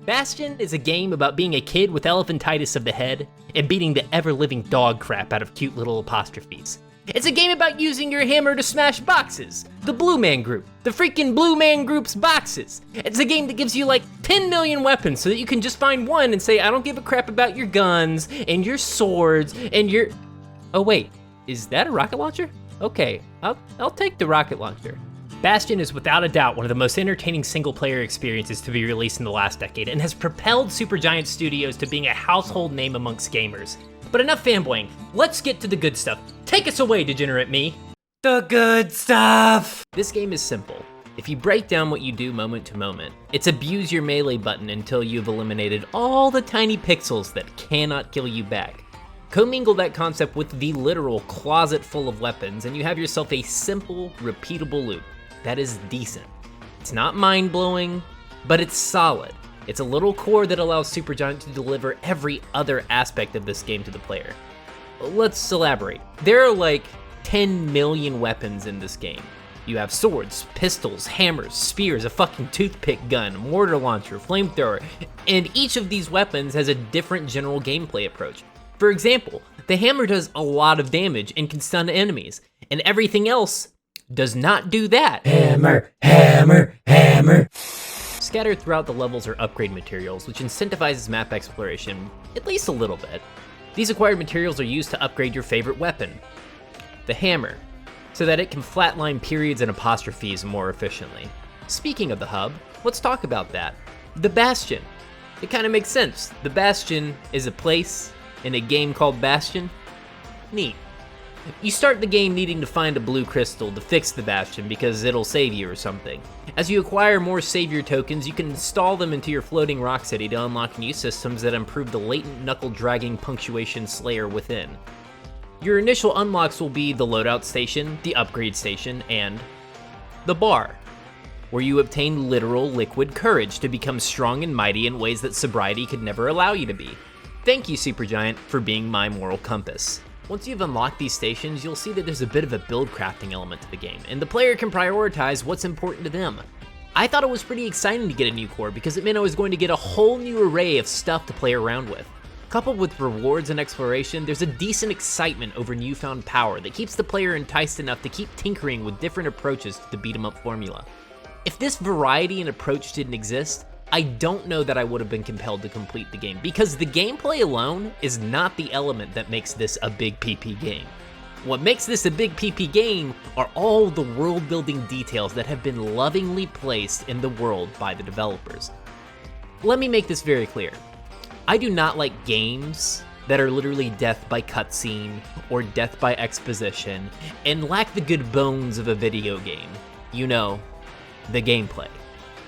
Bastion is a game about being a kid with elephantitis of the head and beating the ever-living dog crap out of cute little apostrophes. It's a game about using your hammer to smash boxes. The Blue Man Group. The freaking Blue Man Group's boxes. It's a game that gives you like 10 million weapons so that you can just find one and say, I don't give a crap about your guns and your swords and your... Oh wait, is that a rocket launcher? Okay, I'll take the rocket launcher. Bastion is without a doubt one of the most entertaining single-player experiences to be released in the last decade and has propelled SuperGiant Studios to being a household name amongst gamers. But enough fanboying, let's get to the good stuff. Take us away, degenerate me. The good stuff! This game is simple. If you break down what you do moment to moment, it's abuse your melee button until you've eliminated all the tiny pixels that cannot kill you back. Commingle that concept with the literal closet full of weapons and you have yourself a simple, repeatable loop that is decent. It's not mind-blowing, but it's solid. It's a little core that allows SuperGiant to deliver every other aspect of this game to the player. Let's elaborate. There are like 10 million weapons in this game. You have swords, pistols, hammers, spears, a fucking toothpick gun, mortar launcher, flamethrower, and each of these weapons has a different general gameplay approach. For example, the hammer does a lot of damage and can stun enemies, and everything else does not do that. Hammer, hammer, hammer. Scattered throughout the levels are upgrade materials, which incentivizes map exploration, at least a little bit. These acquired materials are used to upgrade your favorite weapon, the hammer, so that it can flatline periods and apostrophes more efficiently. Speaking of the hub, let's talk about that. The Bastion. It kind of makes sense. The Bastion is a place in a game called Bastion. Neat. You start the game needing to find a blue crystal to fix the Bastion because it'll save you or something. As you acquire more savior tokens, you can install them into your floating rock city to unlock new systems that improve the latent knuckle-dragging punctuation slayer within. Your initial unlocks will be the loadout station, the upgrade station, and the bar, where you obtain literal liquid courage to become strong and mighty in ways that sobriety could never allow you to be. Thank you, SuperGiant, for being my moral compass. Once you've unlocked these stations, you'll see that there's a bit of a build crafting element to the game, and the player can prioritize what's important to them. I thought it was pretty exciting to get a new core because it meant I was going to get a whole new array of stuff to play around with. Coupled with rewards and exploration, there's a decent excitement over newfound power that keeps the player enticed enough to keep tinkering with different approaches to the beat-em-up formula. If this variety and approach didn't exist, I don't know that I would have been compelled to complete the game, because the gameplay alone is not the element that makes this a big PP game. What makes this a big PP game are all the world-building details that have been lovingly placed in the world by the developers. Let me make this very clear. I do not like games that are literally death by cutscene or death by exposition and lack the good bones of a video game. You know, the gameplay.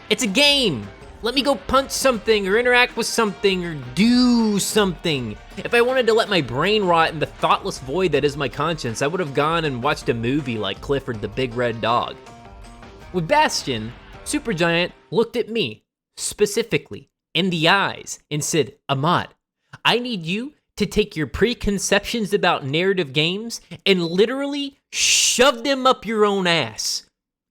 It's a game! Let me go punch something or interact with something or do something. If I wanted to let my brain rot in the thoughtless void that is my conscience, I would have gone and watched a movie like Clifford the Big Red Dog. With Bastion, SuperGiant looked at me, specifically, in the eyes and said, AMOD, I need you to take your preconceptions about narrative games and literally shove them up your own ass.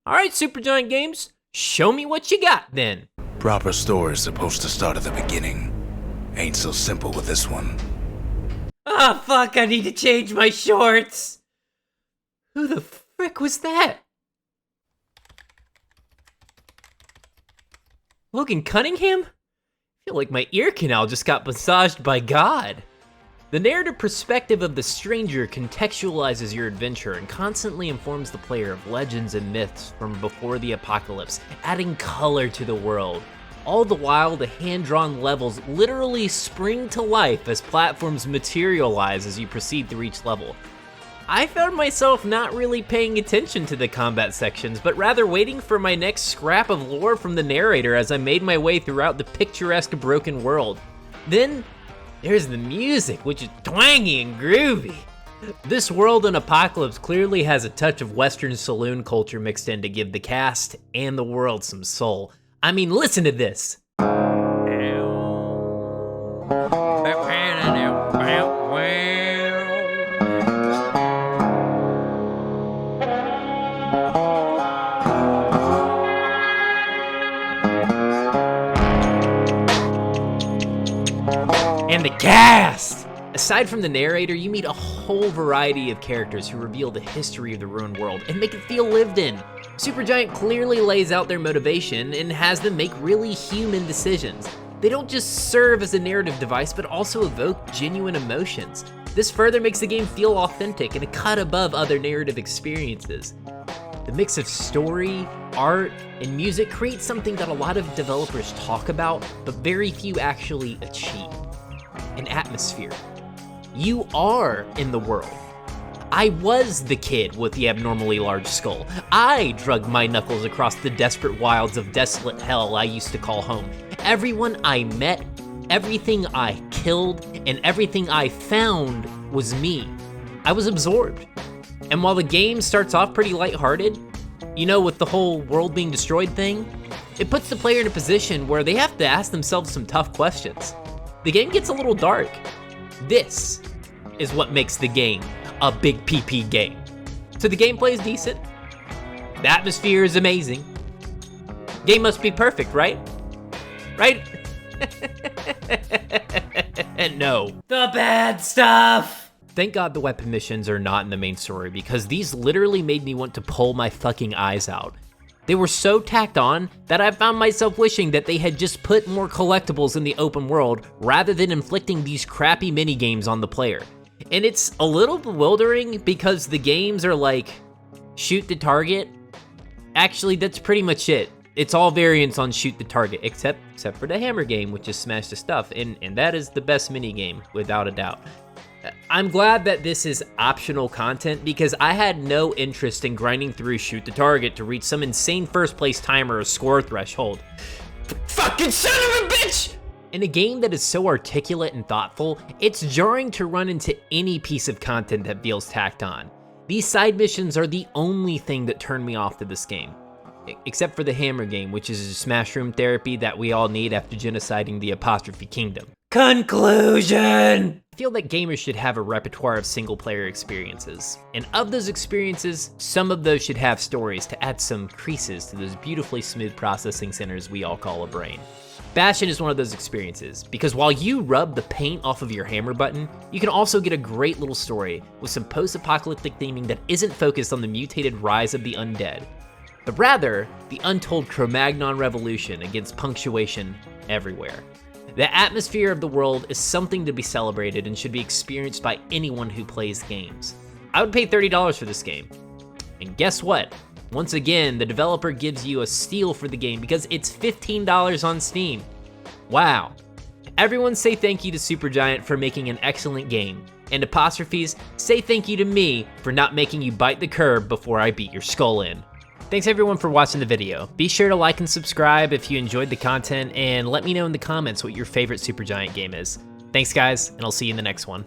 All right, SuperGiant Games, show me what you got then. Proper story is supposed to start at the beginning. Ain't so simple with this one. Ah, fuck, I need to change my shorts. Who the frick was that? Logan Cunningham? I feel like my ear canal just got massaged by God. The narrative perspective of the stranger contextualizes your adventure and constantly informs the player of legends and myths from before the apocalypse, adding color to the world. All the while, the hand-drawn levels literally spring to life as platforms materialize as you proceed through each level. I found myself not really paying attention to the combat sections, but rather waiting for my next scrap of lore from the narrator as I made my way throughout the picturesque broken world. Then, there's the music, which is twangy and groovy. This world in Apocalypse clearly has a touch of Western saloon culture mixed in to give the cast and the world some soul. I mean, listen to this. And the cast! Aside from the narrator, you meet a whole variety of characters who reveal the history of the ruined world and make it feel lived in. SuperGiant clearly lays out their motivation and has them make really human decisions. They don't just serve as a narrative device, but also evoke genuine emotions. This further makes the game feel authentic and a cut above other narrative experiences. The mix of story, art, and music creates something that a lot of developers talk about, but very few actually achieve: an atmosphere. You are in the world. I was the kid with the abnormally large skull. I dragged my knuckles across the desperate wilds of desolate hell I used to call home. Everyone I met, everything I killed, and everything I found was me. I was absorbed. And while the game starts off pretty lighthearted, you know, with the whole world being destroyed thing, it puts the player in a position where they have to ask themselves some tough questions. The game gets a little dark. This is what makes the game a big PP game. So the gameplay is decent. The atmosphere is amazing. Game must be perfect, right? Right? No. The bad stuff! Thank God the weapon missions are not in the main story, because these literally made me want to pull my fucking eyes out. They were so tacked on that I found myself wishing that they had just put more collectibles in the open world rather than inflicting these crappy minigames on the player. And it's a little bewildering because the games are like, shoot the target. Actually, that's pretty much it. It's all variants on shoot the target, except for the hammer game, which is smash the stuff, and that is the best minigame, without a doubt. I'm glad that this is optional content because I had no interest in grinding through shoot the target to reach some insane first place timer or score threshold. Fucking son of a bitch! In a game that is so articulate and thoughtful, it's jarring to run into any piece of content that feels tacked on. These side missions are the only thing that turned me off to this game. Except for the hammer game, which is a smash room therapy that we all need after genociding the Apostrophe Kingdom. Conclusion! I feel that gamers should have a repertoire of single-player experiences. And of those experiences, some of those should have stories to add some creases to those beautifully smooth processing centers we all call a brain. Bastion is one of those experiences, because while you rub the paint off of your hammer button, you can also get a great little story with some post-apocalyptic theming that isn't focused on the mutated rise of the undead, but rather the untold Cro-Magnon revolution against punctuation everywhere. The atmosphere of the world is something to be celebrated and should be experienced by anyone who plays games. I would pay $30 for this game. And guess what? Once again, the developer gives you a steal for the game because it's $15 on Steam. Wow. Everyone say thank you to SuperGiant for making an excellent game. And Apostrophes, say thank you to me for not making you bite the curb before I beat your skull in. Thanks everyone for watching the video. Be sure to like and subscribe if you enjoyed the content, and let me know in the comments what your favorite SuperGiant game is. Thanks guys, and I'll see you in the next one.